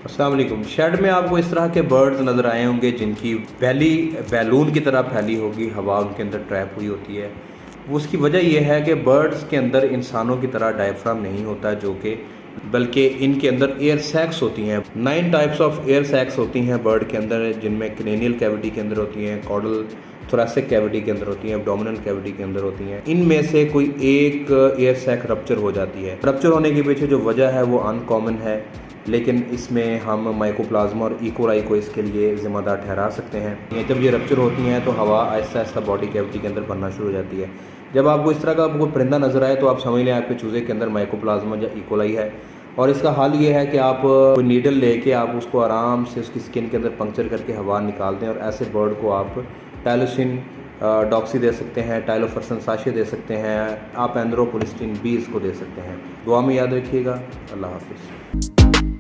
अस्सलाम वालेकुम। शेड में आपको इस तरह के बर्ड्स नज़र आए होंगे जिनकी बैली बैलून की तरह फैली होगी, हवा उनके अंदर ट्रैप हुई होती है। वो उसकी वजह यह है कि बर्ड्स के अंदर इंसानों की तरह डायफ्राम नहीं होता, जो कि बल्कि इनके अंदर एयर सैक्स होती हैं। 9 टाइप्स ऑफ एयर सैक्स होती हैं बर्ड के अंदर, जिनमें क्रेनियल कैविटी के अंदर होती हैं, कॉर्डल थोरेसिक कैविटी के अंदर होती हैं, एब्डोमिनल कैविटी के अंदर होती हैं। इनमें से कोई एक एयर सैक रप्चर हो जाती है। रप्चर होने के पीछे जो वजह है वो अनकॉमन है, लेकिन इसमें हम माइकोप्लाज्मा और इकोलाई को इसके लिए ज़िम्मेदार ठहरा सकते हैं। जब ये रप्चर होती हैं तो हवा आहिस्ता आहिस्ता बॉडी कैविटी के अंदर भरना शुरू हो जाती है। जब आपको इस तरह का कोई परिंदा नज़र आए तो आप समझ लें आपके चूज़े के अंदर माइकोप्लाज्मा या इकोलाई है। और इसका हल ये है कि आप कोई नीडल लेके आप उसको आराम से उसकी स्किन के अंदर पंक्चर करके हवा निकाल दें, और ऐसे बर्ड को आप टाइलोसिन डॉक्सी दे सकते हैं, टाइलोफर्सन साशे दे सकते हैं, आप एंड्रोपोलिस्टिन 20 को दे सकते हैं। दुआ में याद रखिएगा। अल्लाह हाफिज़।